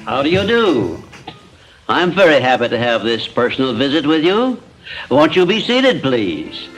How do you do? I'm very happy to have this personal visit with you. Won't you be seated, please?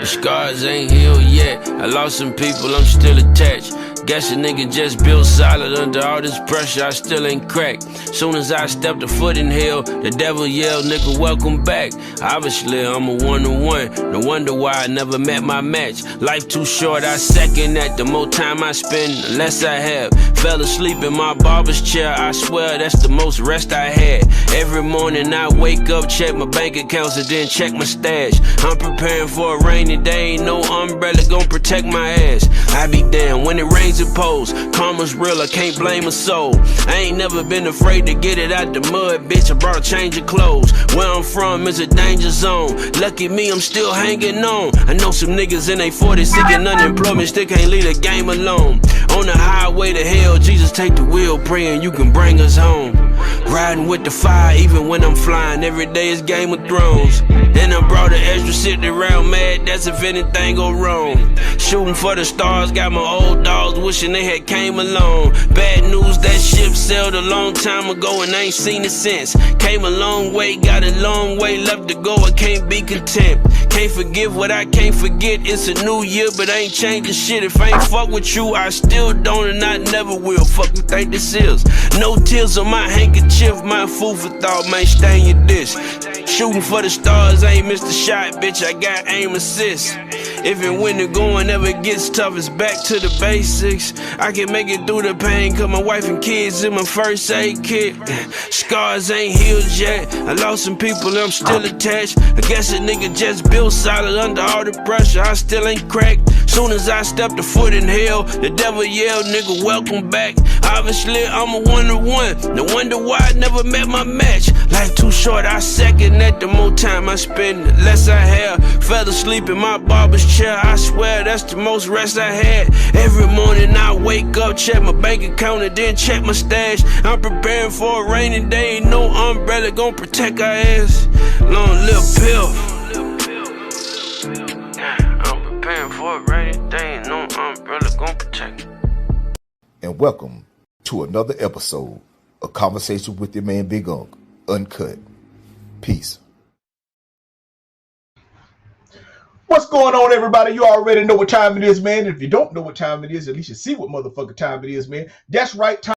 The scars ain't healed yet. I lost some people, I'm still attached. Guess a nigga just built solid under all this pressure, I still ain't cracked. Soon as I stepped a foot in hell, the devil yelled, nigga, welcome back. Obviously, I'm a one-to-one. No wonder why I never met my match. Life too short, I second that. The more time I spend, the less I have. Fell asleep in my barber's chair, I swear that's the most rest I had. Every morning I wake up, check my bank accounts, and then check my stash. I'm preparing for a rainy day, ain't no umbrella gon' protect my ass. I be damn, when it rains it pours. Karma's real, I can't blame a soul. I ain't never been afraid to get it out the mud, bitch, I brought a change of clothes. Where I'm from is a danger zone. Lucky me, I'm still hanging on. I know some niggas in they 40s seeking unemployment, still can't leave the game alone. On the highway to hell, Jesus take the wheel, praying you can bring us home. Riding with the fire, even when I'm flying, every day is Game of Thrones. Then I brought an extra sitting around mad, that's if anything go wrong. Shooting for the stars, got my old dogs wishing they had came along. Bad news, that ship sailed a long time ago and I ain't seen it since. Came a long way, got a long way left to go, I can't be content. Can't forgive what I can't forget, it's a new year but I ain't changing shit. If I ain't fuck with you, I still don't and I never will. Fuck you think this is? No tears on my handkerchief, my food for thought, man, stain your dish. Shooting for the stars, I ain't missed a shot, bitch, I got aim assist. If and when the going ever gets tough, it's back to the basics. I can make it through the pain, cause my wife and kids in my first aid kit. Scars ain't healed yet, I lost some people, I'm still attached. I guess a nigga just built solid under all the pressure, I still ain't cracked. Soon as I stepped a foot in hell, the devil yelled, nigga, welcome back. Obviously, I'm a one-to-one, no wonder why I never met my match. Life too short, I second that. The more time I spend, the less I have. Fell asleep in my barber's chair, I swear that's the most rest I had. Every morning I wake up, check my bank account and then check my stash. I'm preparing for a rainy day, ain't no umbrella gon' protect our ass. Long live pill. I'm preparing for a rainy day, ain't no umbrella gon' protect. And welcome to another episode of Conversation with your man Big Unk, Uncut. Peace. What's going on, everybody? You already know what time it is, man. If you don't know what time it is, at least you see what motherfucking time it is, man. That's right, time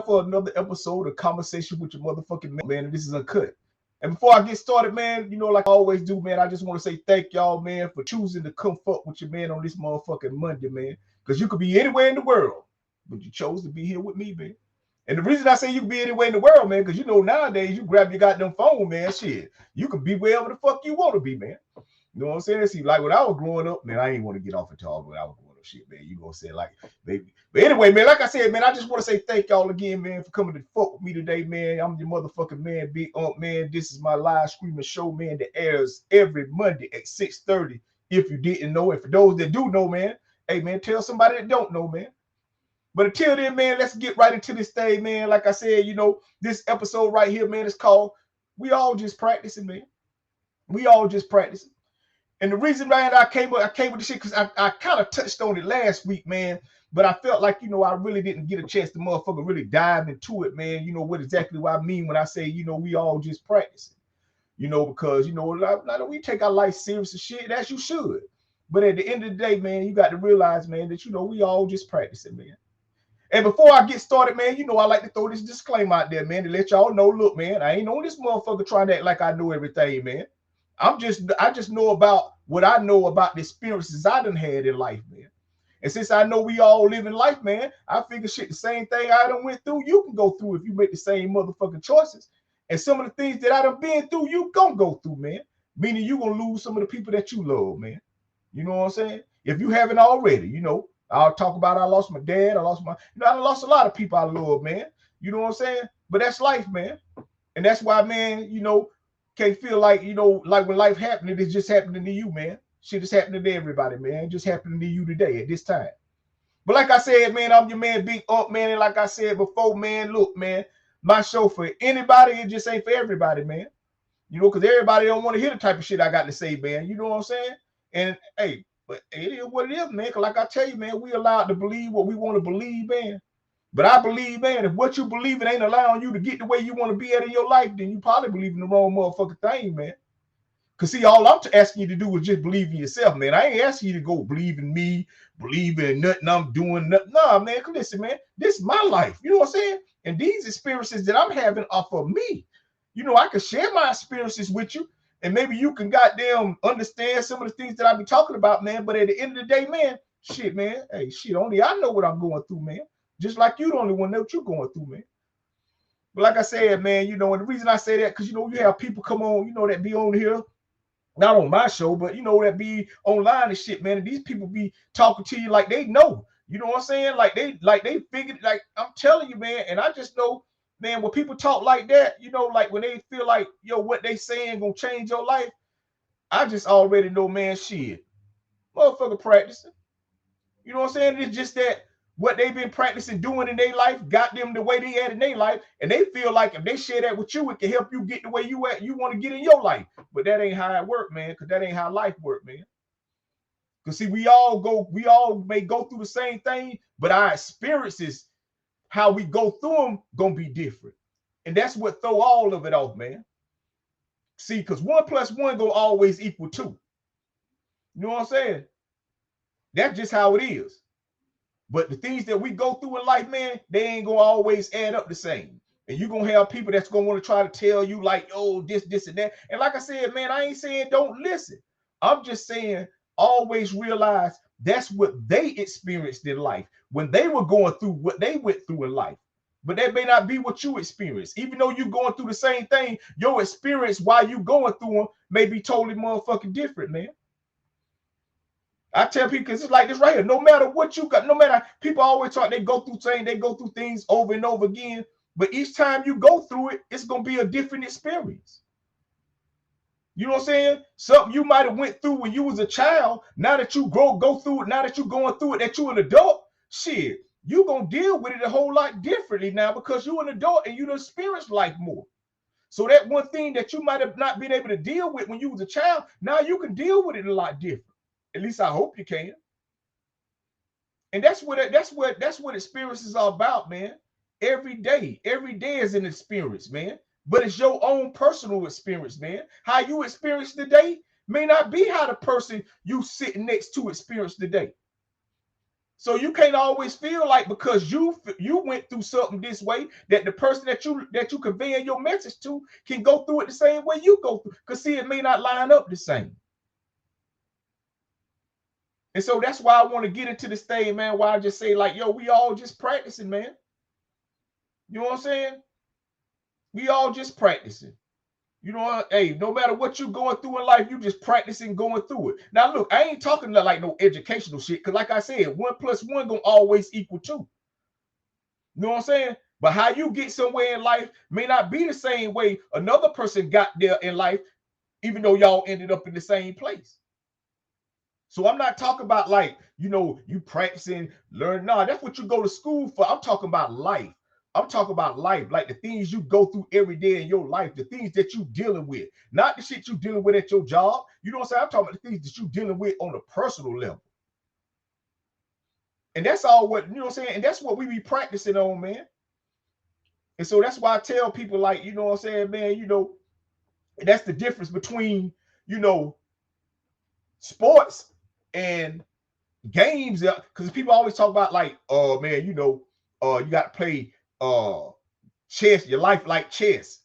for another episode of Conversation with your motherfucking man. And this is Uncut. And before I get started, man, you know, like I always do, man, I just want to say thank y'all, man, for choosing to come fuck with your man on this motherfucking Monday, man. Because you could be anywhere in the world, but you chose to be here with me, man. And the reason I say you can be anywhere in the world, man, because you know nowadays you grab your goddamn phone, man, shit. You can be wherever the fuck you want to be, man. You know what I'm saying? See, like when I was growing up, man, I ain't want to get off and talk when I was growing up, shit, man. You know what I'm saying? Like, baby. But anyway, man, like I said, man, I just want to say thank y'all again, man, for coming to fuck with me today, man. I'm your motherfucking man, Big Unk, man. This is my live streaming show, man, that airs every Monday at 6:30. If you didn't know, and for those that do know, man, hey, man, tell somebody that don't know, man. But until then, man, let's get right into this thing, man. Like I said, you know, this episode right here, man, is called We All Just Practicing, man. We all just practicing. And the reason, man, I came with this shit because I kind of touched on it last week, man. But I felt like, I really didn't get a chance to motherfucker really dive into it, man. What exactly what I mean when I say, we all just practicing. Because, like we take our life serious and shit, as you should. But at the end of the day, man, you got to realize, man, that, we all just practicing, man. And before I get started, man, I like to throw this disclaimer out there, man, to let y'all know, look, man, I ain't on this motherfucker trying to act like I know everything, man. I just know about what I know about the experiences I done had in life, man. And since I know we all live in life, man, I figure shit, the same thing I done went through, you can go through if you make the same motherfucking choices. And some of the things that I done been through, you gonna go through, man. Meaning you gonna lose some of the people that you love, man. You know what I'm saying? If you haven't already, I'll talk about I lost my dad, I lost I lost a lot of people I love, man. You know what I'm saying? But that's life, man. And that's why, man, can't feel like, like when life happening, it's just happening to you, man. Shit is happening to everybody, man. Just happening to you today at this time. But like I said, man, I'm your man, Big Up, man. And like I said before, man, look, man, my show for anybody, it just ain't for everybody, man. Because everybody don't want to hear the type of shit I got to say, man. You know what I'm saying? And hey, but it is what it is, man. Because like I tell you, man, we allowed to believe what we want to believe, man. But I believe, man, if what you believe in ain't allowing you to get the way you want to be at in your life, then you probably believe in the wrong motherfucking thing, man. Because see, all I'm asking you to do is just believe in yourself, man. I ain't asking you to go believe in me, believe in nothing I'm doing. Nothing. Nah, man, listen, man, this is my life. You know what I'm saying? And these experiences that I'm having are for me. I can share my experiences with you, and maybe you can goddamn understand some of the things that I be talking about, man. But at the end of the day, man, shit, man, hey, shit, only I know what I'm going through, man. Just like you the only one know what you're going through, man. But like I said, man, and the reason I say that, because, you have people come on, that be on here, not on my show, but, that be online and shit, man. And these people be talking to you like they know. You know what I'm saying? Like they figured, like I'm telling you, man. And I just know, man, when people talk like that, like when they feel like, what they saying gonna change your life, I just already know, man, shit, motherfucker practicing. You know what I'm saying? It's just that what they've been practicing doing in their life got them the way they at in their life, and they feel like if they share that with you, it can help you get the way you want to get in your life. But that ain't how it work, man, because that ain't how life work, man. Because see, we all may go through the same thing, but our experiences, how we go through them, gonna be different. And that's what throw all of it off, man. See, because 1 + 1 gonna always equal 2. You know what I'm saying? That's just how it is. But the things that we go through in life, man, they ain't gonna always add up the same. And you're gonna have people that's gonna want to try to tell you, like, oh, this, and that. And like I said, man, I ain't saying don't listen. I'm just saying always realize that's what they experienced in life when they were going through what they went through in life. But that may not be what you experience. Even though you're going through the same thing, your experience while you going through them may be totally motherfucking different, man. I tell people, because it's like this right here. No matter what you got, no matter, people always talk, they go through things over and over again. But each time you go through it, it's gonna be a different experience. You know what I'm saying? Something you might have went through when you was a child. Now that you go through it, now that you're going through it, that you're an adult, shit, you gonna deal with it a whole lot differently now because you're an adult and you done experienced life more. So that one thing that you might have not been able to deal with when you was a child, now you can deal with it a lot different. At least I hope you can. And that's what experiences are about, man. Every day is an experience, man. But it's your own personal experience, man. How you experience the day may not be how the person you sitting next to experienced the day. So you can't always feel like because you went through something this way that the person that you conveying your message to can go through it the same way you go through. Because see, it may not line up the same. And so that's why I want to get into this thing, man, why I just say, like, yo, we all just practicing, man. You know what I'm saying? We all just practicing. You know, hey, no matter what you're going through in life, you just practicing going through it. Now, look, I ain't talking like no educational shit, because like I said, 1 + 1 gonna always equal 2. You know what I'm saying? But how you get somewhere in life may not be the same way another person got there in life, even though y'all ended up in the same place. So I'm not talking about like, you practicing, learn. No, that's what you go to school for. I'm talking about life. I'm talking about life, like the things you go through every day in your life, the things that you dealing with, not the shit you dealing with at your job. You know what I'm saying? I'm talking about the things that you dealing with on a personal level. And that's all what, you know what I'm saying? And that's what we be practicing on, man. And so that's why I tell people, like, you know what I'm saying, man, you know, that's the difference between, you know, sports and games. Because people always talk about, like, oh, man, you know, you got to play chess, your life like chess.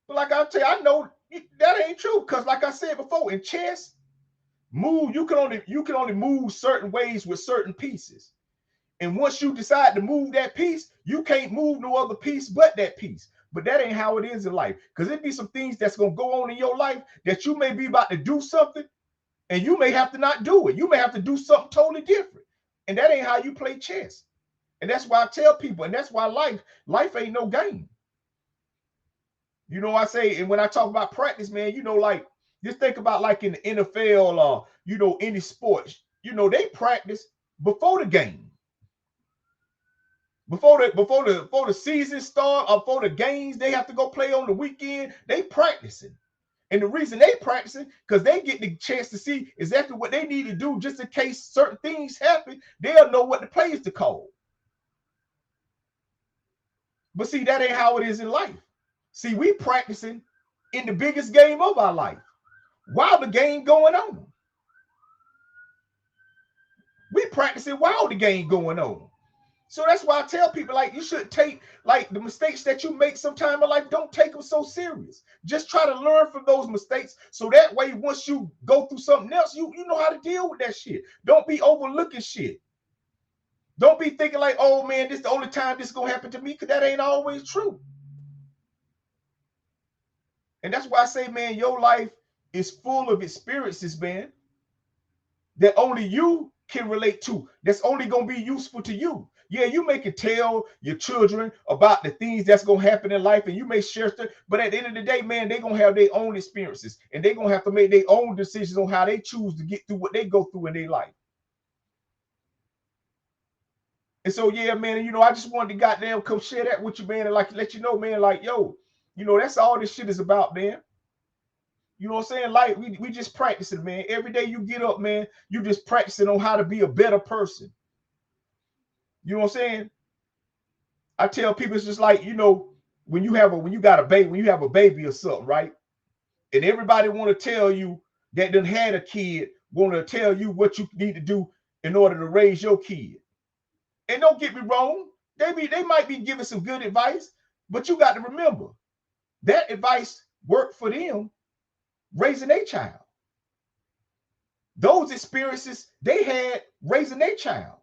But like I tell you, I know that ain't true. Because like I said before, in chess, you can only move certain ways with certain pieces. And once you decide to move that piece, you can't move no other piece but that piece. But that ain't how it is in life. Because it be some things that's going to go on in your life that you may be about to do something and you may have to not do it. You may have to do something totally different. And that ain't how you play chess. And that's why I tell people, and that's why life ain't no game. You know, I say, and when I talk about practice, man, you know, like, just think about like in the NFL or, you know, any sports, you know, they practice before the game. Before the season start or before the games they have to go play on the weekend, they practicing. And the reason they practicing, because they get the chance to see exactly what they need to do just in case certain things happen. They'll know what the plays to call. But see, that ain't how it is in life. See, we practicing in the biggest game of our life while the game going on. We practicing while the game going on. So that's why I tell people, like, you should take, like, the mistakes that you make sometime in life, don't take them so serious. Just try to learn from those mistakes. So that way, once you go through something else, you know how to deal with that shit. Don't be overlooking shit. Don't be thinking like, oh man, this is the only time this is gonna happen to me, because that ain't always true. And that's why I say, man, your life is full of experiences, man, that only you can relate to. That's only gonna be useful to you. Yeah, you may can tell your children about the things that's gonna happen in life, and you may share stuff, but at the end of the day, man, they're gonna have their own experiences, and they're gonna have to make their own decisions on how they choose to get through what they go through in their life. And so, yeah, man, you know, I just wanted to goddamn come share that with you, man, and like let you know, man, like, yo, you know, that's all this shit is about, man. You know what I'm saying? Like, we just practicing, man. Every day you get up, man, you just practicing on how to be a better person. You know what I'm saying? I tell people, it's just like, you know, when you have a baby or something, right? And everybody want to tell you that done had a kid, want to tell you what you need to do in order to raise your kid. And don't get me wrong, they might be giving some good advice, but you got to remember that advice worked for them raising their child. Those experiences they had raising their child.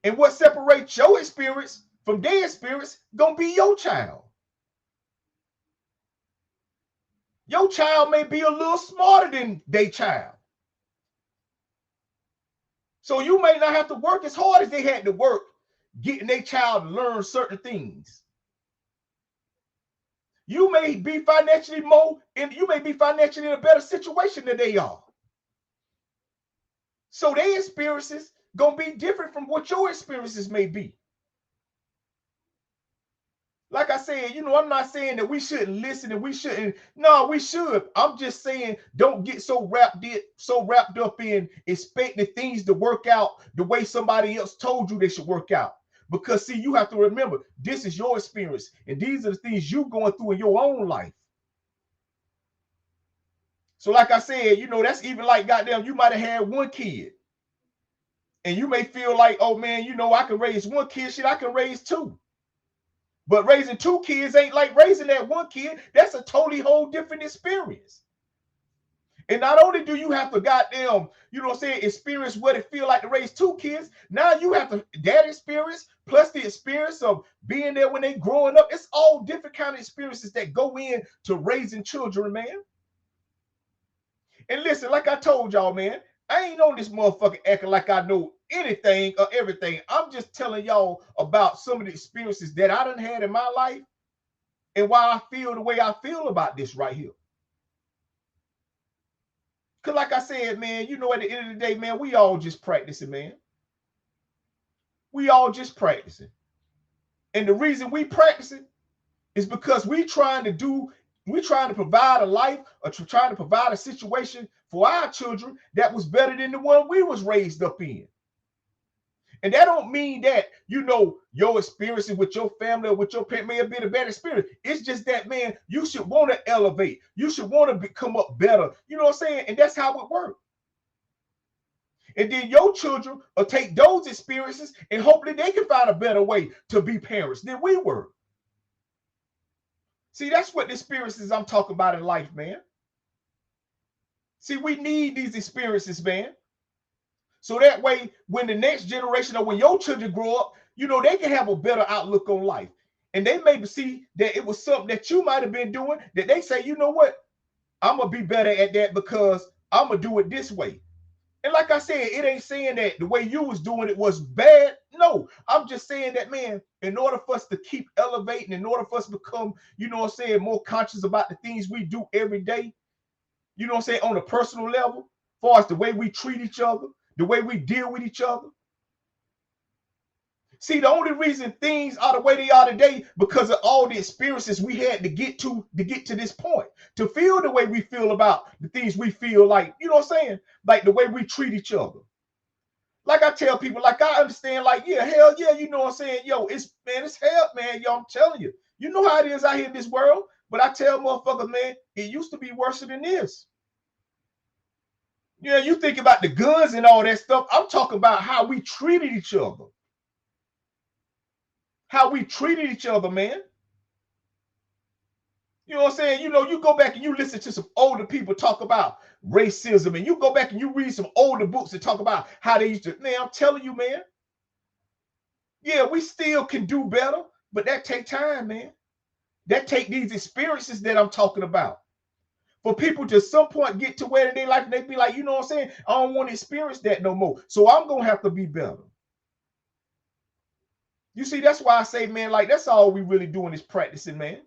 And what separates your experience from their experience gonna be your child. Your child may be a little smarter than their child. So you may not have to work as hard as they had to work getting their child to learn certain things. You may be financially in a better situation than they are. So their experiences gonna be different from what your experiences may be. Like I said, you know, I'm not saying that we shouldn't listen and we shouldn't. No, we should. I'm just saying, don't get so wrapped up in expecting things to work out the way somebody else told you they should work out. Because see, you have to remember, this is your experience, and these are the things you're going through in your own life. So, like I said, you know, that's even like goddamn, you might have had one kid, and you may feel like, oh man, you know, I can raise one kid, shit, I can raise two. But raising two kids ain't like raising that one kid. That's a totally whole different experience. And not only do you have to goddamn, you know what I'm saying, experience what it feel like to raise two kids, now you have to that experience plus the experience of being there when they growing up. It's all different kind of experiences that go in to raising children, man. And listen, like I told y'all, man, I ain't on this motherfucker acting like I know anything or everything. I'm just telling y'all about some of the experiences that I done had in my life and why I feel the way I feel about this right here. Because like I said, man, you know, at the end of the day, man, we all just practicing, man. We all just practicing. And the reason we practice it is because we're trying to provide a life, or trying to provide a situation for our children that was better than the one we was raised up in. And that don't mean that, your experiences with your family or with your parent may have been a bad experience. It's just that, man, you should want to elevate. You should want to become up better. You know what I'm saying? And that's how it works. And then your children will take those experiences and hopefully they can find a better way to be parents than we were. See, that's what the experiences I'm talking about in life, man. See, we need these experiences, man. So that way, when the next generation or when your children grow up, they can have a better outlook on life. And they maybe see that it was something that you might have been doing that they say, you know what? I'm going to be better at that because I'm going to do it this way. And like I said, it ain't saying that the way you was doing it was bad. No, I'm just saying that, man, in order for us to keep elevating, in order for us to become, more conscious about the things we do every day, on a personal level, as far as the way we treat each other, the way we deal with each other. See, the only reason things are the way they are today because of all the experiences we had to get to this point, to feel the way we feel about the things we feel, like, like the way we treat each other. Like I tell people, like I understand, like, yeah, hell yeah, yo, it's hell, man, yo, I'm telling you. You know how it is out here in this world, but I tell motherfuckers, man, it used to be worse than this. Yeah, you think about the guns and all that stuff. I'm talking about how we treated each other. How we treated each other, man. You know what I'm saying? You go back and you listen to some older people talk about racism, and you go back and you read some older books that talk about how they used to. Man, I'm telling you, man. Yeah, we still can do better, but that take time, man. That take these experiences that I'm talking about. For people to some point get to where in their life and they be like, you know what I'm saying? I don't want to experience that no more. So I'm going to have to be better. You see, that's why I say, man, like, that's all we really doing is practicing, man.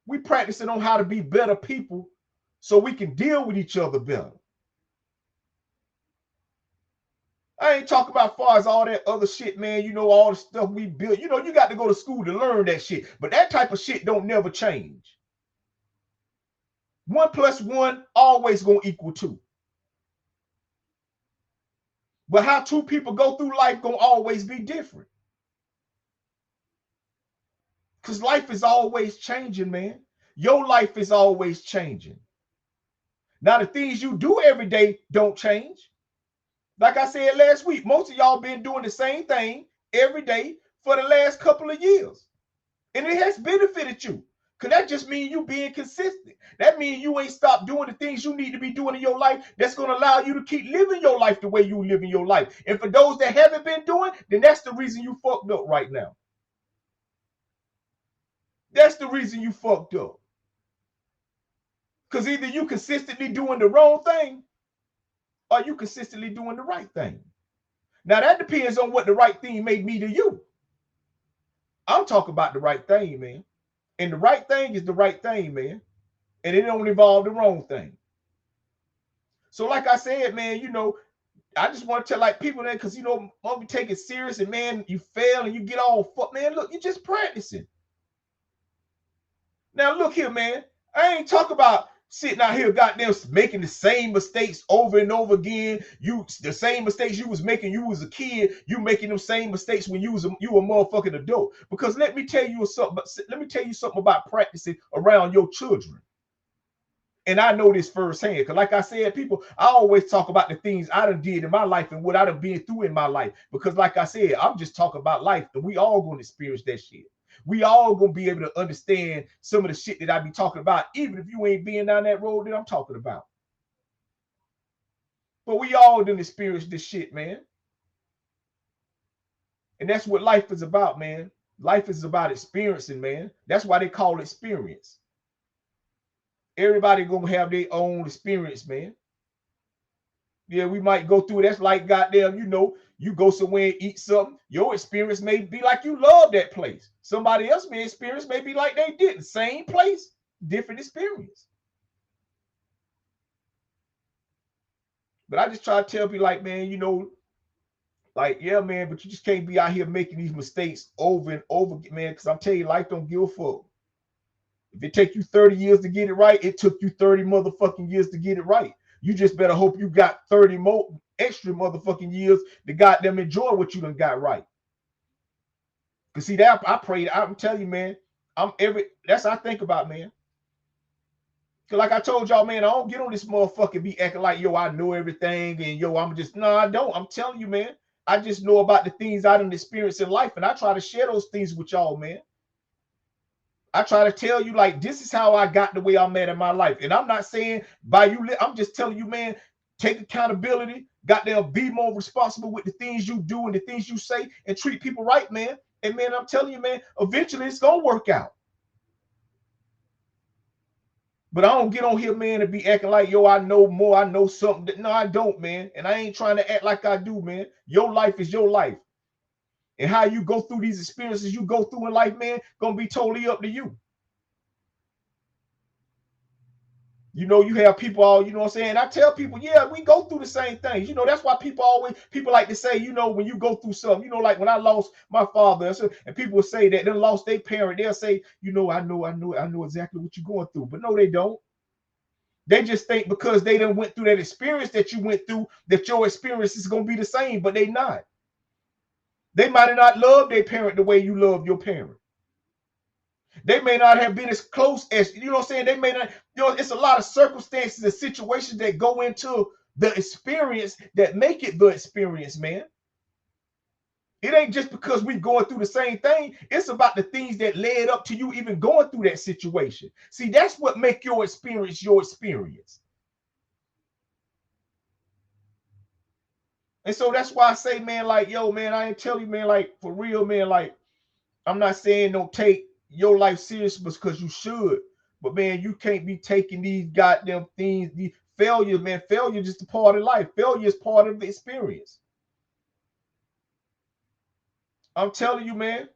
We practicing on how to be better people so we can deal with each other better. I ain't talking about far as all that other shit, man. All the stuff we built. You got to go to school to learn that shit. But that type of shit don't never change. 1 + 1 always gonna equal 2. But how two people go through life gonna always be different. Because life is always changing, man. Your life is always changing. Now, the things you do every day don't change. Like I said last week, most of y'all been doing the same thing every day for the last couple of years. And it has benefited you. Because that just means you being consistent. That means you ain't stopped doing the things you need to be doing in your life that's going to allow you to keep living your life the way you live in your life. And for those that haven't been doing, then that's the reason you fucked up right now. That's the reason you fucked up. Because either you consistently doing the wrong thing or you consistently doing the right thing. Now, that depends on what the right thing may be to you. I'm talking about the right thing, man. And the right thing is the right thing, man. And it don't involve the wrong thing. So like I said, man, I just want to tell like people that, because, won't be taking it serious, and man, you fail and you get all fucked. Man, look, you're just practicing. Now, look here, man. I ain't talking about sitting out here goddamn making the same mistakes over and over again. The same mistakes you was making you was a kid, you making them same mistakes when you a motherfucking adult. Because let me tell you something about practicing around your children. And I know this firsthand, because like I said, people, I always talk about the things I done did in my life and what I done been through in my life. Because like I said, I'm just talking about life, and we all going to experience that shit. We all gonna be able to understand some of the shit that I be talking about, even if you ain't been down that road that I'm talking about. But we all done experienced this shit, man. And that's what life is about, man. Life is about experiencing, man. That's why they call it experience. Everybody gonna have their own experience, man. Yeah, we might go through. That's like goddamn, you go somewhere and eat something. Your experience may be like you love that place. Somebody else's experience may be like they didn't. Same place, different experience. But I just try to tell people, like, man, Like, yeah, man, but you just can't be out here making these mistakes over and over again, man, because I'm telling you, life don't give a fuck. If it take you 30 years to get it right, it took you 30 motherfucking years to get it right. You just better hope you got 30 more extra motherfucking years to goddamn enjoy what you done got right. Cause see that I prayed, I'm telling you, man, that's what I think about, man. Cause like I told y'all, man, I don't get on this motherfucker be acting like, yo, I know everything, and yo, I'm just, no, I don't. I'm telling you, man, I just know about the things I done experienced in life, and I try to share those things with y'all, man. I try to tell you, like, this is how I got the way I'm at in my life. And I'm not saying by you, I'm just telling you, man, take accountability, goddamn be more responsible with the things you do and the things you say, and treat people right, man. And man, I'm telling you, man, eventually it's gonna work out. But I don't get on here, man, and be acting like, yo, I know more, I know something. No, I don't, man. And I ain't trying to act like I do, man. Your life is your life. And how you go through these experiences you go through in life, man, gonna be totally up to you. You know, you have people all, you know what I'm saying? I tell people, yeah, we go through the same things. You know, that's why people like to say, you know, when you go through something, you know, like when I lost my father, and people will say that they lost their parent, they'll say, you know, I know exactly what you're going through. But no, they don't. They just think because they done went through that experience that you went through, that your experience is going to be the same, but they not. They might have not loved their parent the way you love your parent. They may not have been as close as, you know what I'm saying? They may not, you know, it's a lot of circumstances and situations that go into the experience that make it the experience, man. It ain't just because we going through the same thing. It's about the things that led up to you even going through that situation. See, that's what make your experience your experience. And so that's why I say, man, like, yo, man, I ain't tell you, man, like, for real, man, like, I'm not saying don't take your life serious because you should, but man, you can't be taking these goddamn things, these failures, man. Failure is just a part of life. Failure is part of the experience. I'm telling you, man.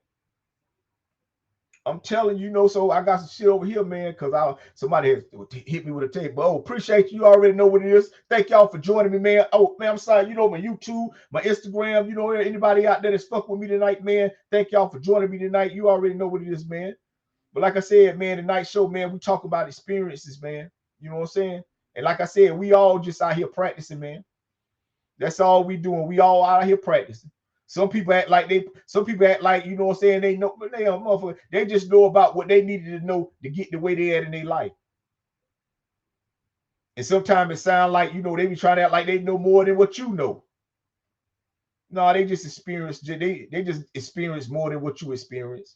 I'm telling you, know, so I got some shit over here, man, because somebody has hit me with a tape. But oh, appreciate you. You already know what it is. Thank y'all for joining me, man. Oh, man, I'm sorry. You know, my YouTube, my Instagram, you know, anybody out there that's fuck with me tonight, man. Thank y'all for joining me tonight. You already know what it is, man. But like I said, man, tonight's show, man, we talk about experiences, man. You know what I'm saying? And like I said, we all just out here practicing, man. That's all we doing. We all out here practicing. Some people act like you know what I'm saying, they know, but they just know about what they needed to know to get the way they at in their life. And sometimes it sounds like, you know, they be trying to act like they know more than what you know. No, they just experience more than what you experience.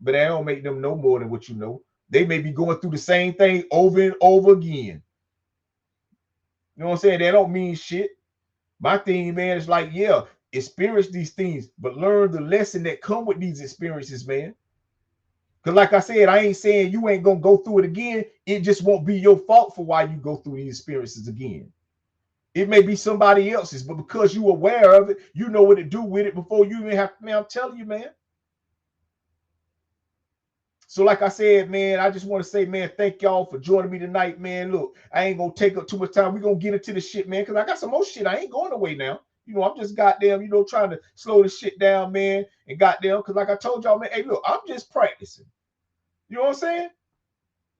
But that don't make them know more than what you know. They may be going through the same thing over and over again. You know what I'm saying? That don't mean shit. My thing, man, is like, yeah, experience these things, but learn the lesson that come with these experiences, man. Because like I said, I ain't saying you ain't going to go through it again. It just won't be your fault for why you go through these experiences again. It may be somebody else's, but because you're aware of it, you know what to do with it before you even have to, man, I'm telling you, man. So like I said, man, I just want to say, man, thank y'all for joining me tonight, man. Look, I ain't going to take up too much time. We're going to get into the shit, man, because I got some more shit. I ain't going away now. You know, I'm just goddamn, you know, trying to slow the shit down, man, and goddamn, because like I told y'all, man, hey, look, I'm just practicing. You know what I'm saying?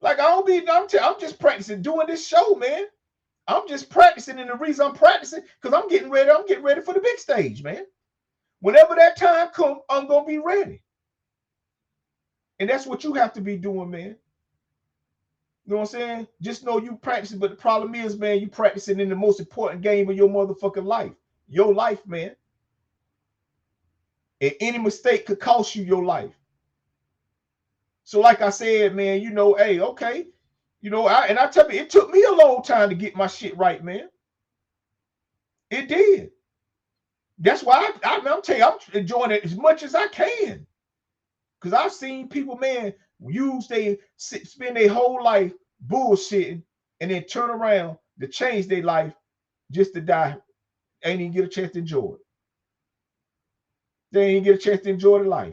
Like, I'm just practicing doing this show, man. I'm just practicing, and the reason I'm practicing, because I'm getting ready for the big stage, man. Whenever that time comes, I'm going to be ready. And that's what you have to be doing, man. You know what I'm saying? Just know you practicing, but the problem is, man, you practicing in the most important game of your motherfucking life. Your life, man. And any mistake could cost you your life. So like I said, man, you know, hey, okay. You know, I tell you, it took me a long time to get my shit right, man. It did. That's why I'm telling you, I'm enjoying it as much as I can. Because I've seen people, man, spend their whole life bullshitting and then turn around to change their life just to die. Ain't even get a chance to enjoy it. They ain't get a chance to enjoy the life.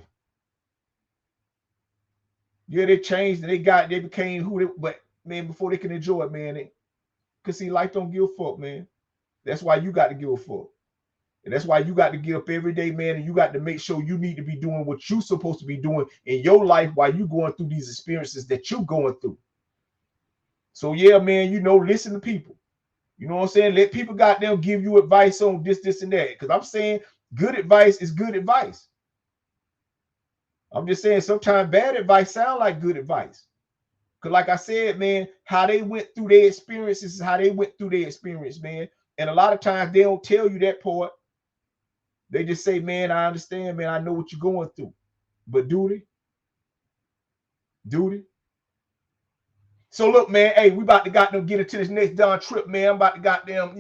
Yeah, they changed and they became who they, but man, before they can enjoy it, man, because see, life don't give a fuck, man. That's why you got to give a fuck. And that's why you got to get up every day, man, and you got to make sure you need to be doing what you're supposed to be doing in your life while you're going through these experiences that you're going through. So yeah, man, listen to people. You know what I'm saying? Let people goddamn give you advice on this, and that. Because I'm saying good advice is good advice. I'm just saying sometimes bad advice sound like good advice. Because like I said, man, how they went through their experiences is how they went through their experience, man. And a lot of times they don't tell you that part. They just say, man, I understand, man. I know what you're going through. But do they? Do they? So look, man, hey, we about to goddamn get into this next Don trip, man. I'm about to goddamn,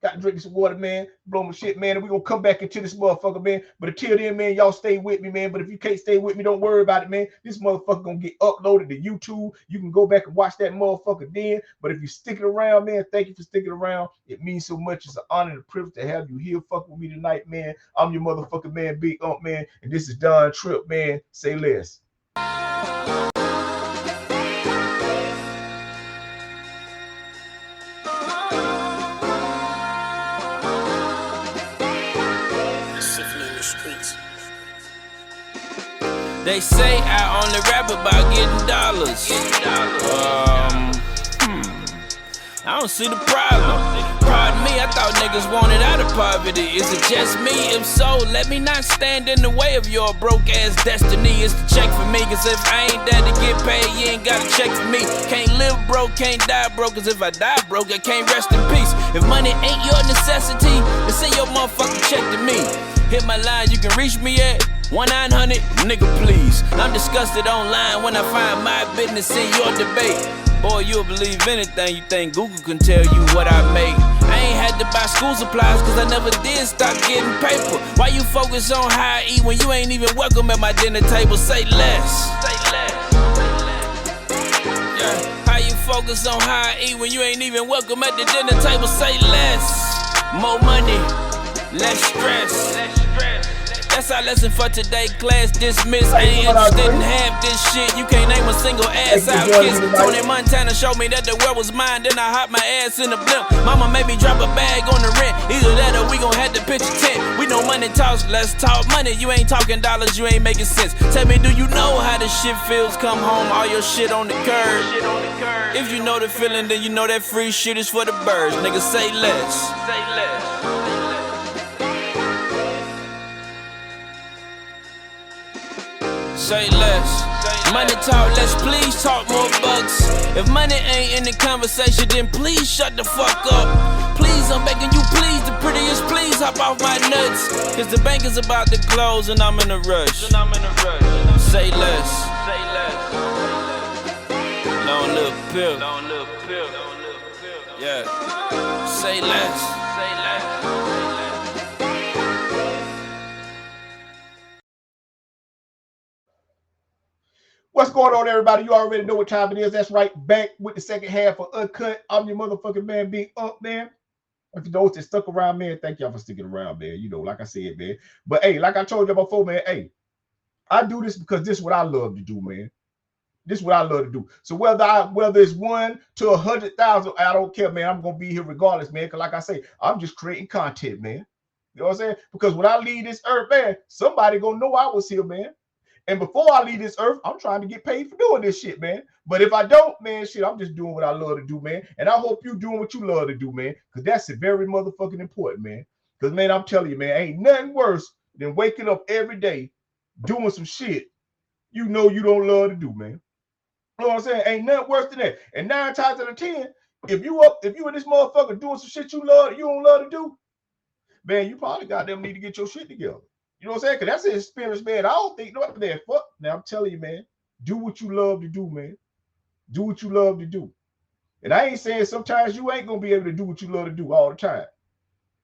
got to drink some water, man. Blow my shit, man. And we're going to come back into this motherfucker, man. But until then, man, y'all stay with me, man. But if you can't stay with me, don't worry about it, man. This motherfucker going to get uploaded to YouTube. You can go back and watch that motherfucker then. But if you're sticking around, man, thank you for sticking around. It means so much. It's an honor and a privilege to have you here fucking with me tonight, man. I'm your motherfucking man, Big Ump, man. And this is Don Trip, man. Say less. They say I only rap about getting dollars. I don't see the problem. Pardon me, I thought niggas wanted out of poverty. Is it just me? If so, let me not stand in the way of your broke ass destiny. It's the check for me, cause if I ain't there to get paid, you ain't got a check for me. Can't live broke, can't die broke, cause if I die broke, I can't rest in peace. If money ain't your necessity, then send your motherfucking check to me. Hit my line, you can reach me at 1-900, nigga please. I'm disgusted online when I find my business in your debate. Boy, you'll believe anything you think Google can tell you what I make. I ain't had to buy school supplies cause I never did stop getting paper. Why you focus on how I eat when you ain't even welcome at my dinner table? Say less. Say less. Yeah. How you focus on how I eat when you ain't even welcome at the dinner table? Say less. More money, less stress. That's our lesson for today, class dismissed. Ain't interested in half this shit. You can't name a single ass out kiss. Tony Montana showed me that the world was mine, then I hopped my ass in the blimp. Mama made me drop a bag on the rent. Either that or we gon' have to pitch a tent. We know money talks, let's talk money. You ain't talking dollars, you ain't making sense. Tell me, do you know how this shit feels? Come home, all your shit on the curb. If you know the feeling, then you know that free shit is for the birds. Nigga, say less. Say less. Say less. Money talk less, please talk more bucks. If money ain't in the conversation, then please shut the fuck up. Please, I'm begging you, please, the prettiest, please hop off my nuts. Cause the bank is about to close and I'm in a rush. Say less. Say less. Long little pill. Long little pill. Yeah. Say less. Say less. What's going on, everybody? You already know what time it is. That's right. Back with the second half of Uncut. I'm your motherfucking man, Big Ump, man. And for those that stuck around, man, thank y'all for sticking around, man. Like I said, man. But hey, like I told you before, man, hey, I do this because this is what I love to do, man. This is what I love to do. So whether it's 1 to 100,000, I don't care, man. I'm gonna be here regardless, man. Because like I say, I'm just creating content, man. You know what I'm saying? Because when I leave this earth, man, somebody gonna know I was here, man. And before I leave this earth, I'm trying to get paid for doing this shit, man. But if I don't, man, shit, I'm just doing what I love to do, man. And I hope you doing what you love to do, man. Because that's very motherfucking important, man. Because, man, I'm telling you, man, ain't nothing worse than waking up every day doing some shit you know you don't love to do, man. You know what I'm saying? Ain't nothing worse than that. And 9 times out of 10, if you in this motherfucker doing some shit you don't love to do, man, you probably goddamn need to get your shit together. You know what I'm saying? Because that's an experience, man. I don't think no man. Fuck. Now I'm telling you, man. Do what you love to do, man. Do what you love to do. And I ain't saying sometimes you ain't gonna be able to do what you love to do all the time.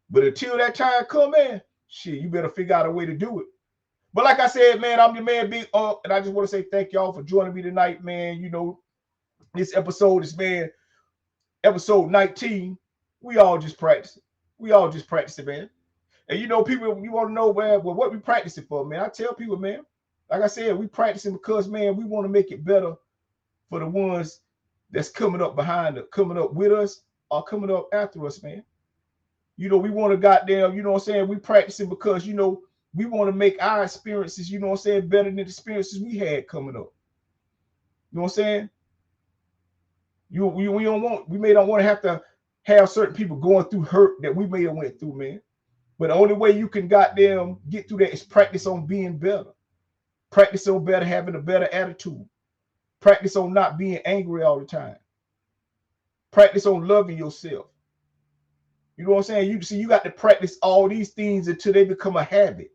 But until that time come, man, shit, you better figure out a way to do it. But like I said, man, I'm your man, Big Ump, and I just want to say thank y'all for joining me tonight, man. This episode is, man, episode 19. We all just practicing. Man. And people, you want to know, man, well, what we practicing for, man. I tell people, man, like I said, we practicing because, man, we want to make it better for the ones that's coming up with us or coming up after us, man. You know, we want to goddamn, you know what I'm saying? We practicing because, you know, we want to make our experiences, you know what I'm saying, better than the experiences we had coming up. You know what I'm saying? We may don't want to have certain people going through hurt that we may have went through, man. But the only way you can goddamn get through that is practice on being better. Practice on better, having a better attitude. Practice on not being angry all the time. Practice on loving yourself. You know what I'm saying? You got to practice all these things until they become a habit.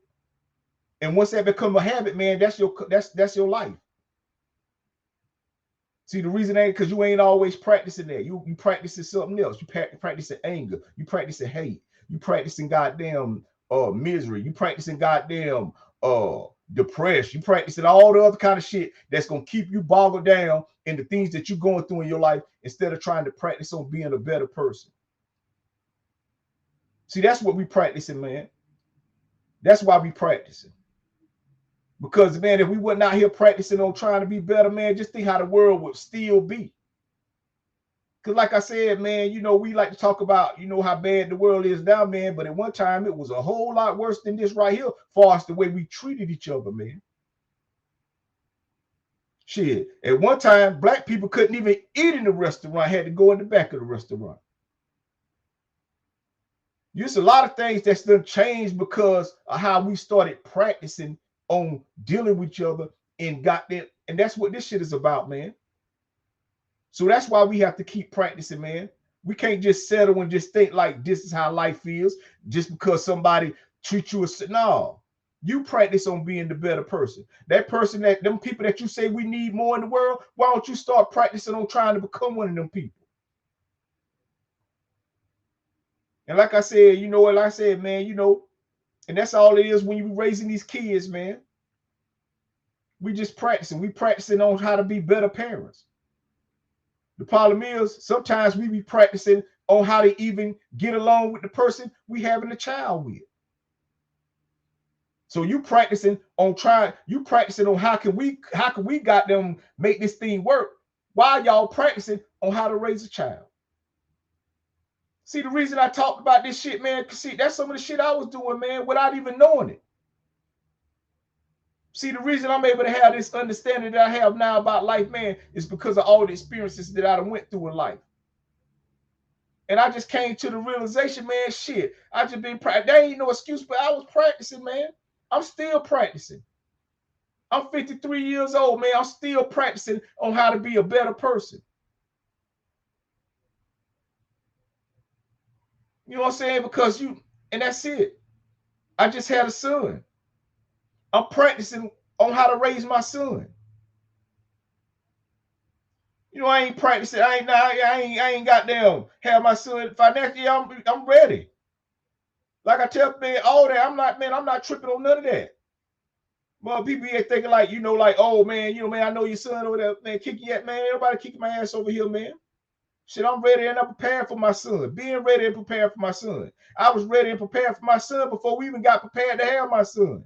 And once that become a habit, man, that's your life. See, the reason ain't because you ain't always practicing that. You practicing something else. You practicing anger. You practicing hate. You practicing goddamn misery. You practicing goddamn depression. You practicing all the other kind of shit that's gonna keep you boggled down in the things that you're going through in your life instead of trying to practice on being a better person. See, that's what we practicing, man. That's why we practicing. Because, man, if we were not here practicing on trying to be better, man, just think how the world would still be. Because like I said, man, you know, we like to talk about, you know, how bad the world is now, man. But at one time, it was a whole lot worse than this right here, far as the way we treated each other, man. Shit. At one time, black people couldn't even eat in the restaurant, had to go in the back of the restaurant. There's a lot of things that's done changed because of how we started practicing on dealing with each other and got them. And that's what this shit is about, man. So that's why we have to keep practicing, man. We can't just settle and just think like this is how life feels just because somebody treats you as no. You practice on being the better person. That person, that them people that you say we need more in the world, why don't you start practicing on trying to become one of them people? And like I said, you know what I said, man, you know, and that's all it is when you raising these kids, man. We just practicing. We practicing on how to be better parents. The problem is sometimes we be practicing on how to even get along with the person we having a child with. So you practicing on how can we got them make this thing work while y'all practicing on how to raise a child. See, the reason I talked about this shit, man, see, that's some of the shit I was doing, man, without even knowing it. See, the reason I'm able to have this understanding that I have now about life, man, is because of all the experiences that I went through in life. And I just came to the realization, man, shit, I just been practicing. There ain't no excuse, but I was practicing, man. I'm still practicing. I'm 53 years old, man. I'm still practicing on how to be a better person. You know what I'm saying? Because and that's it. I just had a son. I'm practicing on how to raise my son. You know, I ain't practicing. I ain't got them. Have my son financially. I'm ready. Like I tell man, all that. I'm not tripping on none of that. Well, people ain't thinking like, you know, like, oh man, you know, man, I know your son over there, man, kicking at man. Everybody kicking my ass over here, man. Shit, I'm ready and I'm prepared for my son. Being ready and prepared for my son. I was ready and prepared for my son before we even got prepared to have my son.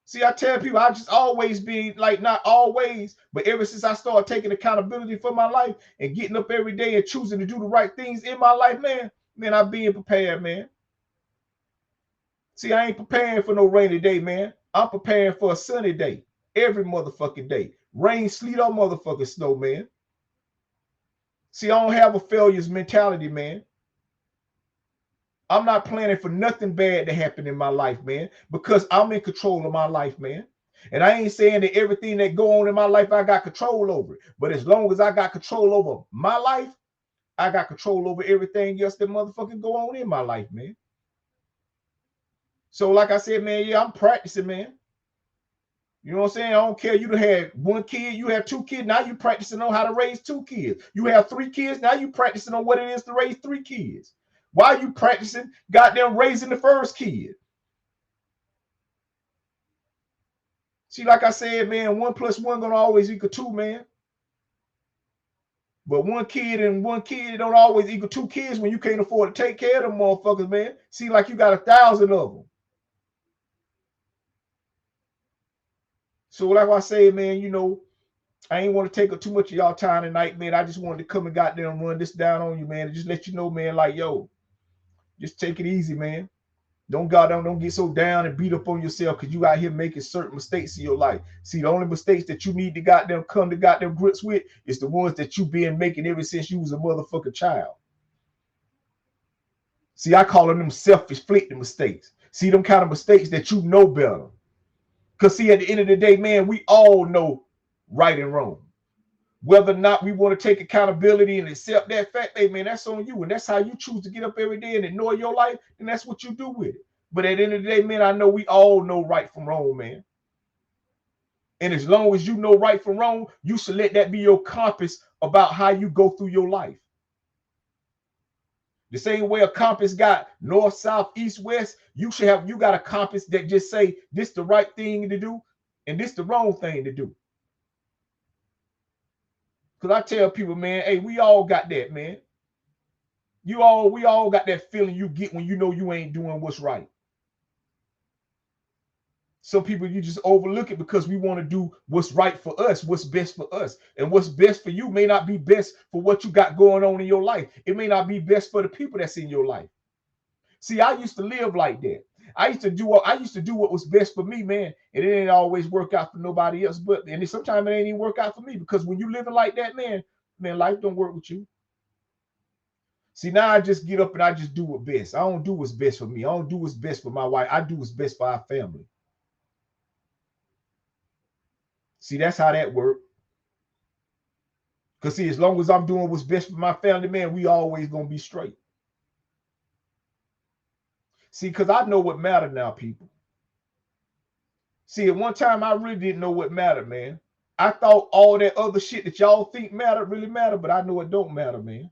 See, I tell people, I just always been like, not always, but ever since I started taking accountability for my life and getting up every day and choosing to do the right things in my life, man, I'm being prepared, man. See, I ain't preparing for no rainy day, man. I'm preparing for a sunny day every motherfucking day. Rain, sleet, or motherfucking snow, man. See, I don't have a failures mentality, man. I'm not planning for nothing bad to happen in my life, man, because I'm in control of my life, man. And I ain't saying that everything that go on in my life, I got control over it. But as long as I got control over my life, I got control over everything else that motherfucking go on in my life, man. So like I said, man, yeah, I'm practicing, man. You know what I'm saying? I don't care. You had one kid, you have two kids. Now you practicing on how to raise two kids. You have three kids. Now you practicing on what it is to raise three kids. Why are you practicing goddamn raising the first kid? See, like I said, man, 1 + 1 gonna always equal 2, man. But one kid don't always equal 2 kids when you can't afford to take care of them motherfuckers, man. See, like you got 1,000 of them. So like I say, man, you know, I ain't want to take up too much of y'all time tonight, man. I just wanted to come and goddamn run this down on you, man, and just let you know, man, like, yo, Just take it easy, man. Don't get so down and beat up on yourself because you out here making certain mistakes in your life. See, the only mistakes that you need to goddamn come to goddamn grips with is the ones that you been making ever since you was a motherfucking child. See, I call them self-inflicted mistakes. See, them kind of mistakes that you know better. Because see, at the end of the day, man, we all know right and wrong. Whether or not we want to take accountability and accept that fact, hey, man, that's on you. And that's how you choose to get up every day and ignore your life, and that's what you do with it. But at the end of the day, man, I know we all know right from wrong, man. And as long as you know right from wrong, you should let that be your compass about how you go through your life. The same way a compass got north, south, east, west, you got a compass that just say this the right thing to do and this the wrong thing to do. Because I tell people, man, hey, we all got that, man. We all got that feeling you get when you know you ain't doing what's right. Some people, you just overlook it because we want to do what's right for us, what's best for us. And what's best for you may not be best for what you got going on in your life. It may not be best for the people that's in your life. See, I used to live like that. I used to do what was best for me, man. And it ain't always work out for nobody else. And sometimes it ain't even work out for me because when you living like that, man, life don't work with you. See, now I just get up and I just do what's best. I don't do what's best for me. I don't do what's best for my wife. I do what's best for our family. See, that's how that works. Because see, as long as I'm doing what's best for my family, man, we always going to be straight. See, because I know what mattered now, people. See, at one time, I really didn't know what mattered, man. I thought all that other shit that y'all think mattered really mattered, but I know it don't matter, man.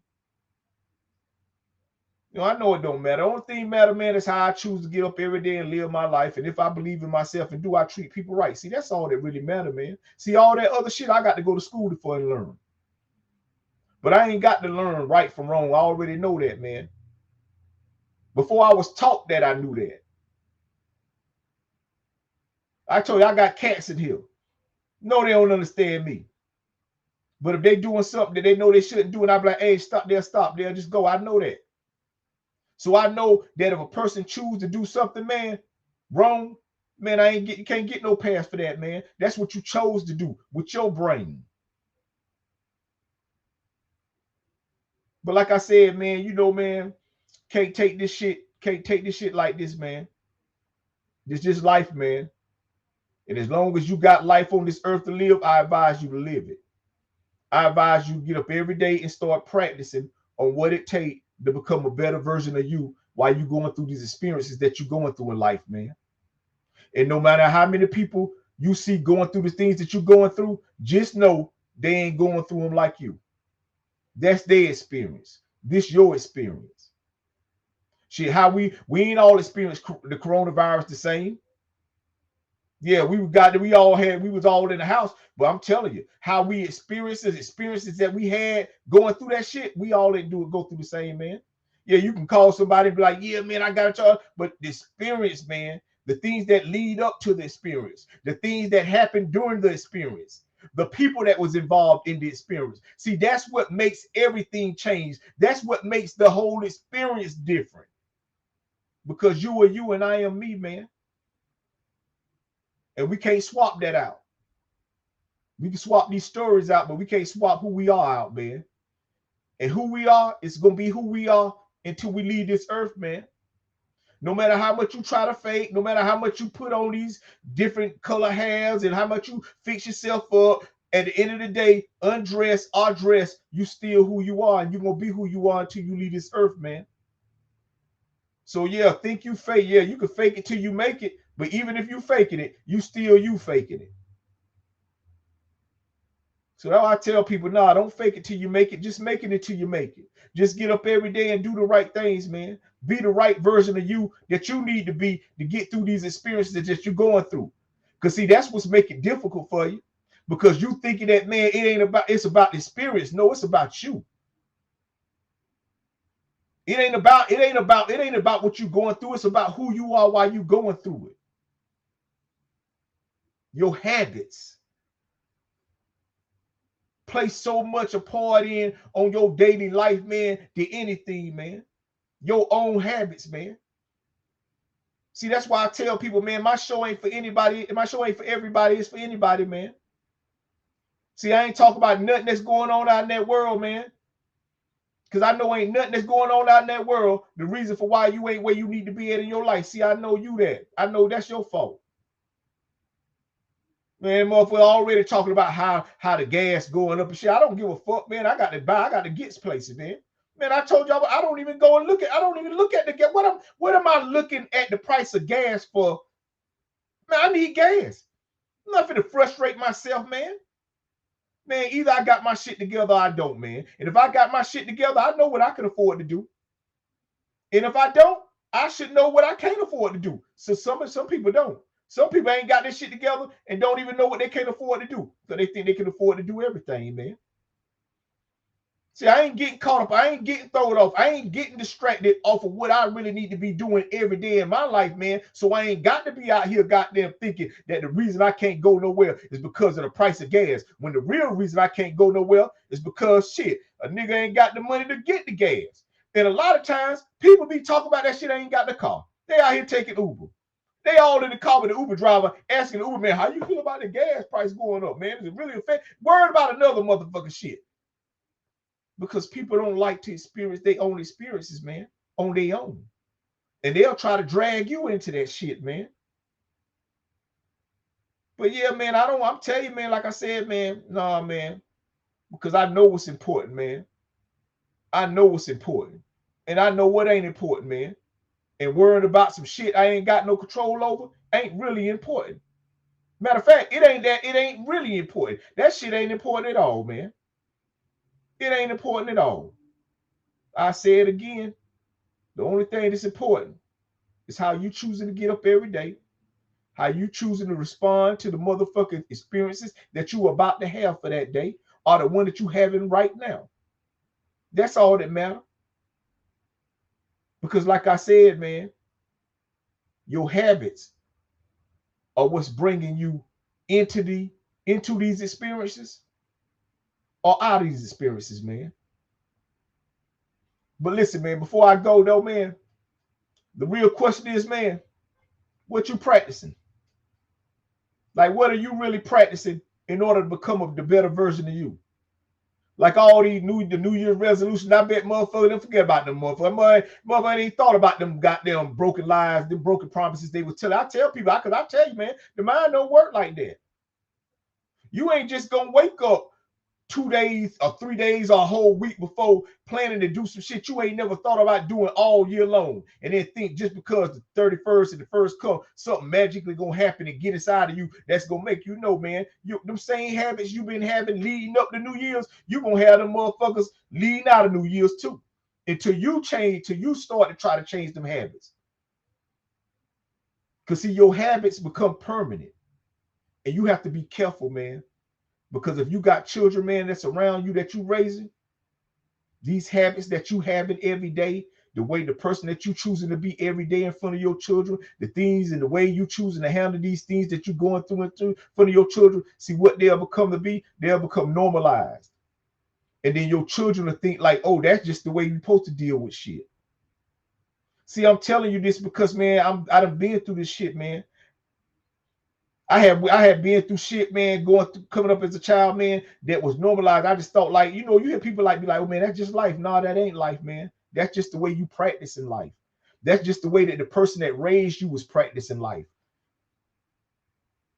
You know, I know it don't matter. The only thing matter, man, is how I choose to get up every day and live my life. And if I believe in myself and do I treat people right. See, that's all that really matter, man. See, all that other shit I got to go to school for and learn. But I ain't got to learn right from wrong. I already know that, man. Before I was taught that, I knew that. I told you, I got cats in here. No, they don't understand me. But if they doing something that they know they shouldn't do, and I be like, hey, stop there, just go. I know that. So I know that if a person choose to do something, man, wrong, man, you can't get no pass for that, man. That's what you chose to do with your brain. But like I said, man, you know, man, can't take this shit like this, man. This just life, man. And as long as you got life on this earth to live, I advise you to live it. I advise you to get up every day and start practicing on what it takes to become a better version of you while you're going through these experiences that you're going through in life, man. And no matter how many people you see going through the things that you're going through, just know they ain't going through them like you. That's their experience. This your experience. Shit, how we ain't all experienced the coronavirus the same. Yeah, we was all in the house, but I'm telling you, how we experiences that we had going through that shit, we all didn't go through the same, man. Yeah, you can call somebody and be like, yeah, man, I got a charge, but the experience, man, the things that lead up to the experience, the things that happened during the experience, the people that was involved in the experience. See, that's what makes everything change. That's what makes the whole experience different. Because you are you and I am me, man. And we can't swap that out. We can swap these stories out, but we can't swap who we are out, man. And who we are, it's going to be who we are until we leave this earth, man. No matter how much you try to fake, no matter how much you put on these different color hairs and how much you fix yourself up, at the end of the day, undress or dress, you still who you are, and you're going to be who you are until you leave this earth, man. So yeah, think you fake. Yeah, you can fake it till you make it. But even if you faking it, you still you faking it. So now I tell people, nah, don't fake it till you make it. Just make it till you make it. Just get up every day and do the right things, man. Be the right version of you that you need to be to get through these experiences that you're going through. Because see, that's what's making it difficult for you. Because you thinking that, man, it's about the experience. No, it's about you. It ain't about what you're going through. It's about who you are while you're going through it. Your habits play so much a part on your daily life, man, than anything, man. your own habits, man. See, that's why I tell people, man, my show ain't for anybody. My show ain't for everybody. It's for anybody, man. See, I ain't talking about nothing that's going on out in that world, man. Because I know ain't nothing that's going on out in that world the reason for why you ain't where you need to be at in your life. See, I know you that. I know that's your fault. Man, motherfucker already talking about how the gas going up and shit. I don't give a fuck, man. I got to get places, man. Man, I told y'all I don't even go and look at. I don't even look at the gas. What am I looking at the price of gas for? Man, I need gas. I'm not finna frustrate myself, man. Man, either I got my shit together or I don't, man. And if I got my shit together, I know what I can afford to do. And if I don't, I should know what I can't afford to do. So some people don't. Some people ain't got this shit together and don't even know what they can't afford to do. So they think they can afford to do everything, man. See, I ain't getting caught up. I ain't getting thrown off. I ain't getting distracted off of what I really need to be doing every day in my life, man. So I ain't got to be out here goddamn thinking that the reason I can't go nowhere is because of the price of gas. When the real reason I can't go nowhere is because shit, a nigga ain't got the money to get the gas. And a lot of times people be talking about that shit ain't got the car. They out here taking Uber. They all in the car with the Uber driver asking the Uber man, how you feel about the gas price going up, man? Is it really affect? Worried about another motherfucking shit. Because people don't like to experience their own experiences, man, on their own. And they'll try to drag you into that shit, man. But yeah, man, I'm telling you, man, like I said, man, nah, man, because I know what's important, man. I know what's important. And I know what ain't important, man. And worrying about some shit I ain't got no control over ain't really important. Matter of fact, it ain't really important. That shit ain't important at all, man. It ain't important at all. I say it again. The only thing that's important is how you choosing to get up every day, how you choosing to respond to the motherfucking experiences that you about to have for that day, or the one that you having right now. That's all that matters. Because like I said, man, your habits are what's bringing you into these experiences or out of these experiences, man. But listen, man, before I go though, man, the real question is, man, what you practicing? Like, what are you really practicing in order to become the better version of you? Like all these New Year's resolutions, I bet motherfuckers don't forget about them motherfuckers. Motherfuckers ain't thought about them goddamn broken lives, them broken promises they would tell. I tell people, because I tell you, man, the mind don't work like that. You ain't just gonna wake up 2 days or 3 days or a whole week before planning to do some shit you ain't never thought about doing all year long, and then think just because the 31st and the first come, something magically gonna happen and get inside of you that's gonna make you know, man, them same habits you've been having leading up to New Year's, you gonna have them motherfuckers leading out of New Year's too. Until you change, till you start to try to change them habits. Because see, your habits become permanent. And you have to be careful, man. Because if you got children, man, that's around you that you raising, these habits that you having every day, the way the person that you choosing to be every day in front of your children, the things and the way you choosing to handle these things that you're going through in front of your children, see what they'll become to be, they'll become normalized. And then your children will think like, oh, that's just the way you're supposed to deal with shit. See, I'm telling you this because, man, I done been through this shit, man. I had been through shit, man, coming up as a child, man, that was normalized. I just thought, like, you hear people like be like, oh man, that's just life. No, that ain't life, man. That's just the way you practice in life. That's just the way that the person that raised you was practicing life.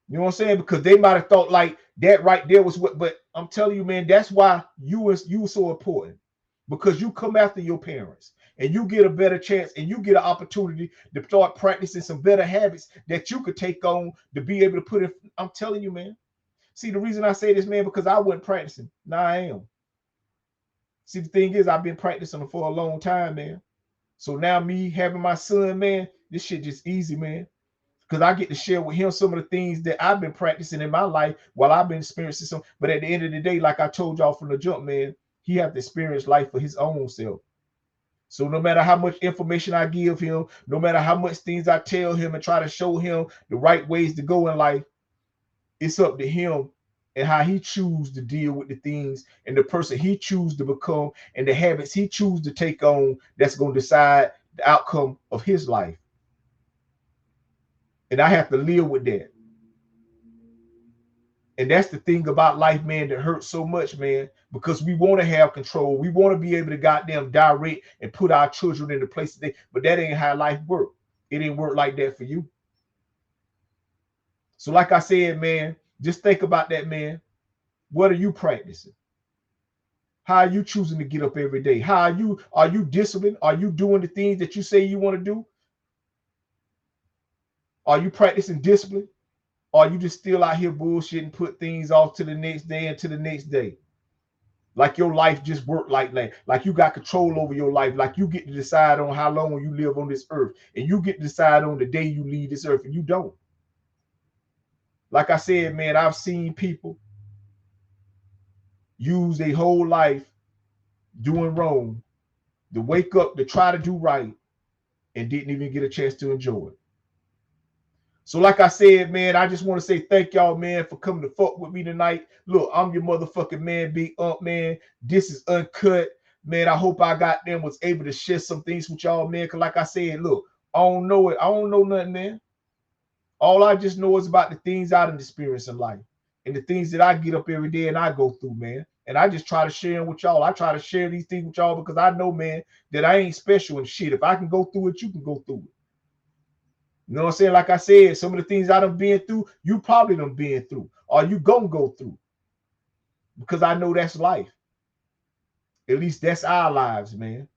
You know what I'm saying? Because they might have thought like that right there was what, but I'm telling you, man, that's why you were so important. Because you come after your parents. And you get a better chance and you get an opportunity to start practicing some better habits that you could take on to be able to put in. I'm telling you, man. See, the reason I say this, man, because I wasn't practicing. Now I am. See, the thing is, I've been practicing for a long time, man. So now me having my son, man, this shit just easy, man. Because I get to share with him some of the things that I've been practicing in my life while I've been experiencing some. But at the end of the day, like I told y'all from the jump, man, he have to experience life for his own self. So no matter how much information I give him, no matter how much things I tell him and try to show him the right ways to go in life, it's up to him and how he choose to deal with the things and the person he choose to become and the habits he choose to take on that's going to decide the outcome of his life. And I have to live with that. And that's the thing about life, man, that hurts so much, man, because we want to have control. We want to be able to goddamn direct and put our children in the places but that ain't how life works. It ain't work like that for you. So like I said, man, just think about that, man. What are you practicing? How are you choosing to get up every day? Are you disciplined? Are you doing the things that you say you want to do? Are you practicing discipline? Or are you just still out here bullshitting, put things off to the next day and to the next day? Like your life just worked like that. Like you got control over your life. Like you get to decide on how long you live on this earth. And you get to decide on the day you leave this earth, and you don't. Like I said, man, I've seen people use their whole life doing wrong to wake up to try to do right and didn't even get a chance to enjoy it. So like I said, man, I just want to say thank y'all, man, for coming to fuck with me tonight. Look, I'm your motherfucking man, Big Ump, man. This is Uncut. Man, I hope I was able to share some things with y'all, man, because like I said, look, I don't know it. I don't know nothing, man. All I just know is about the things I done experienced in life and the things that I get up every day and I go through, man. And I just try to share them with y'all. I try to share these things with y'all because I know, man, that I ain't special and shit. If I can go through it, you can go through it. You know what I'm saying? Like I said, some of the things I done been through, you probably done been through, or you gonna go through. Because I know that's life. At least that's our lives, man.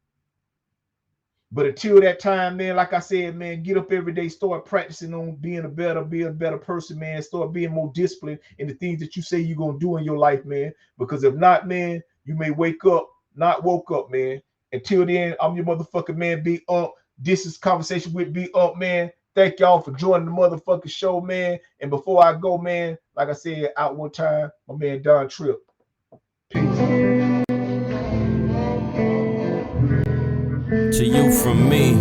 But until that time, man, like I said, man, get up every day, start practicing on being a better person, man. Start being more disciplined in the things that you say you're gonna do in your life, man. Because if not, man, you may wake up, not woke up, man. Until then, I'm your motherfucking man, Big Ump. This is Conversation with Big Ump, man. Thank y'all for joining the motherfucking show, man. And before I go, man, like I said, out one time, my man Don Tripp. Peace. To you from me.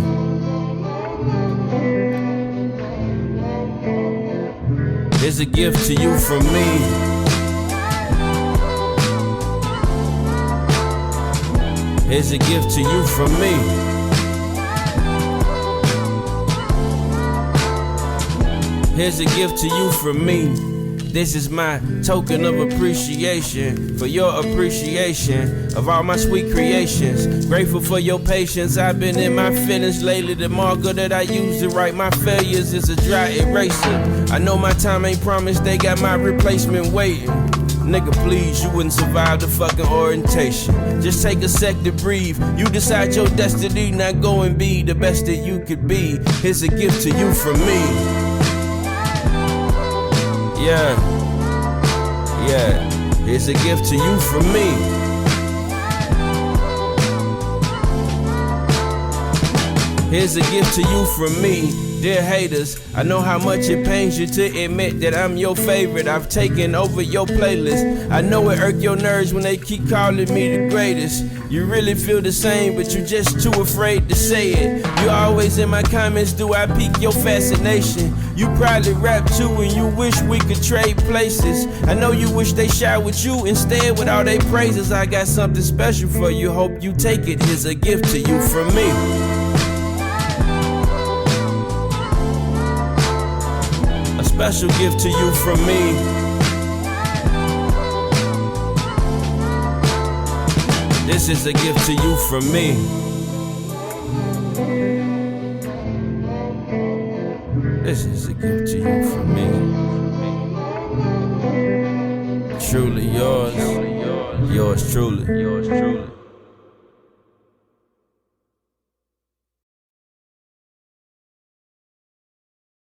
Here's a gift to you from me. Here's a gift to you from me. Here's a gift to you from me. This is my token of appreciation for your appreciation of all my sweet creations. Grateful for your patience. I've been in my feelings lately. The marker that I use to write my failures is a dry eraser. I know my time ain't promised. They got my replacement waiting. Nigga, please, you wouldn't survive the fucking orientation. Just take a sec to breathe. You decide your destiny, not go and be the best that you could be. Here's a gift to you from me. Yeah, here's a gift to you from me. Here's a gift to you from me. Dear haters, I know how much it pains you to admit that I'm your favorite. I've taken over your playlist. I know it irk your nerves when they keep calling me the greatest. You really feel the same, but you're just too afraid to say it. You always in my comments, do I pique your fascination? You probably rap too and you wish we could trade places. I know you wish they shot with you instead with all they praises. I got something special for you, hope you take it. Here's a gift to you from me. A special gift to you from me. This is a gift to you from me. This is a gift to you from me. Truly yours, yours truly.